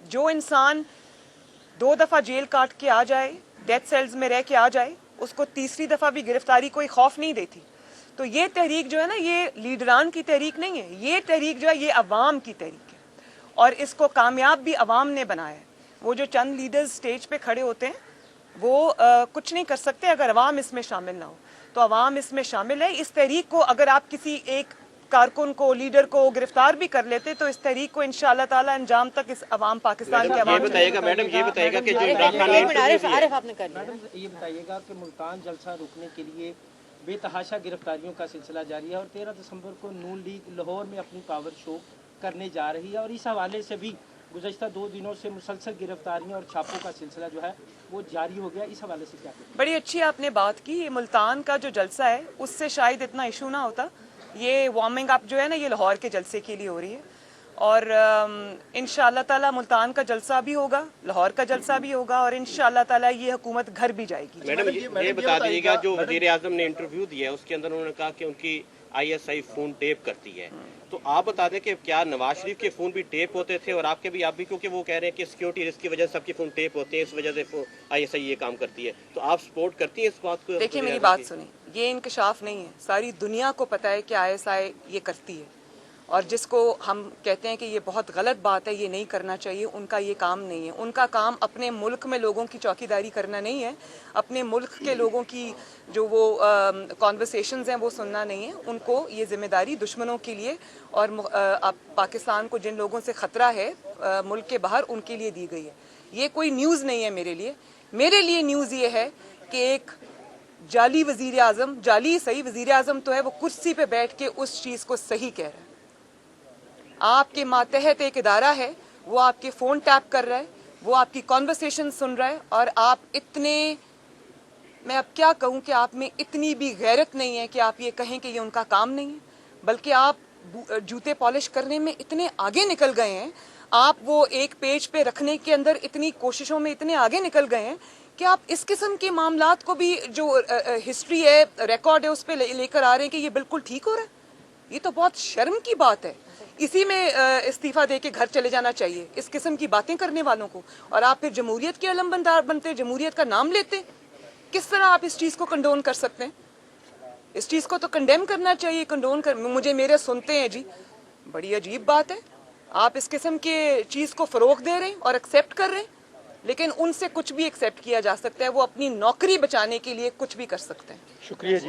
जो इंसान 2 दफ़ा जेल काट के आ जाए, डेथ सेल्स में रह के आ जाए, उसको तीसरी दफ़ा भी गिरफ्तारी कोई खौफ नहीं देती। तो ये तहरीक जो है ना, ये लीडरान की तहरीक नहीं है, ये तहरीक जो है ये अवाम की तहरीक है, और इसको कामयाब भी अवाम ने बनाया है। वो जो चंद लीडर्स स्टेज पे खड़े होते हैं वो कुछ नहीं कर सकते अगर अवाम इसमें शामिल ना हो। तो अवाम इसमें शामिल है। इस तहरीक को अगर आप किसी एक कारकुन को, लीडर को गिरफ्तार भी कर लेते तो इस तहरीक को इंशाअल्लाह ताला अंजाम तक इस अवाम पाकिस्तान के अवाम ये बताइएगा कि जो इमरान खान ये बताइएगा कि मुल्तान जलसा रोकने के लिए बेतहाशा गिरफ्तारियों का सिलसिला जारी है और 13 दिसंबर को नून लीग लाहौर में अपनी पावर शो करने जा रही है और इस हवाले से भी गुज़श्ता 2 दिनों से मुसलसल गिरफ्तारियों और छापों का सिलसिला जो है वो जारी हो गया। इस हवाले से क्या कहें? बड़ी अच्छी आपने बात की। ये मुल्तान का जो जलसा है उससे शायद इतना इशू ना होता। ये वार्मिंग अप जो है ना, ये लाहौर के जलसे के लिए हो रही है, और इंशाअल्लाह ताला मुल्तान का जलसा भी होगा, लाहौर का जलसा भी होगा, और इंशाअल्लाह ताला ये हुकूमत घर भी जाएगी। मैडम ये बता दीजिएगा, जो वज़ीर आज़म ने इंटरव्यू दिया है उसके अंदर उन्होंने कहा कि उनकी ISI फोन टेप करती है, तो आप बता दें कि क्या नवाज शरीफ के फोन भी टेप होते थे और आपके भी, आप भी, क्योंकि वो कह रहे हैं कि सिक्योरिटी रिस्क की वजह से सबके फोन टेप होते हैं, इस वजह से ISI ये काम करती है, तो आप सपोर्ट करती हैं इस बात को? देखिए मेरी बात सुनिए, ये इंकशाफ नहीं है, सारी दुनिया को पता है कि ISI ये करती है, और जिसको हम कहते हैं कि ये बहुत गलत बात है, ये नहीं करना चाहिए, उनका ये काम नहीं है। उनका काम अपने मुल्क में लोगों की चौकीदारी करना नहीं है, अपने मुल्क के लोगों की जो वो कॉन्वर्सेशंस हैं वो सुनना नहीं है। उनको ये जिम्मेदारी दुश्मनों के लिए और पाकिस्तान को जिन लोगों से ख़तरा है मुल्क के बाहर, उनके लिए दी गई है। ये कोई न्यूज़ नहीं है मेरे लिए। मेरे लिए न्यूज़ ये है कि एक जाली वज़ीर आज़म, जाली सही वज़ीर आज़म तो है, वो कुर्सी पे बैठ के उस चीज़ को सही कह रहा है। आपके मातहत एक इदारा है, वो आपके फ़ोन टैप कर रहा है, वो आपकी कॉन्वर्सेशन सुन रहा है, और आप इतने, मैं अब क्या कहूँ कि आप में इतनी भी गैरत नहीं है कि आप ये कहें कि ये उनका काम नहीं है, बल्कि आप जूते पॉलिश करने में इतने आगे निकल गए हैं, आप वो एक पेज पे रखने के अंदर इतनी कोशिशों में इतने आगे निकल गए हैं कि आप इस किस्म के मामलात को भी, जो हिस्ट्री है, रिकॉर्ड है, उस पर लेकर आ रहे हैं कि ये बिल्कुल ठीक हो रहा है। ये तो बहुत शर्म की बात है। इसी में इस्तीफा दे के घर चले जाना चाहिए इस किस्म की बातें करने वालों को, और आप फिर जमहूरियत के अलमबरदार बनते, जमहूरियत का नाम लेते। किस तरह आप इस चीज़ को कंडोन कर सकते हैं? इस चीज़ को तो कंडेम करना चाहिए। कंडोन कर, मुझे मेरे सुनते हैं जी, बड़ी अजीब बात है। आप इस किस्म के चीज़ को फ़रोग दे रहे हैं और एक्सेप्ट कर रहे हैं, लेकिन उनसे कुछ भी एक्सेप्ट किया जा सकता है। वो अपनी नौकरी बचाने के लिए कुछ भी कर सकते हैं। शुक्रिया जी।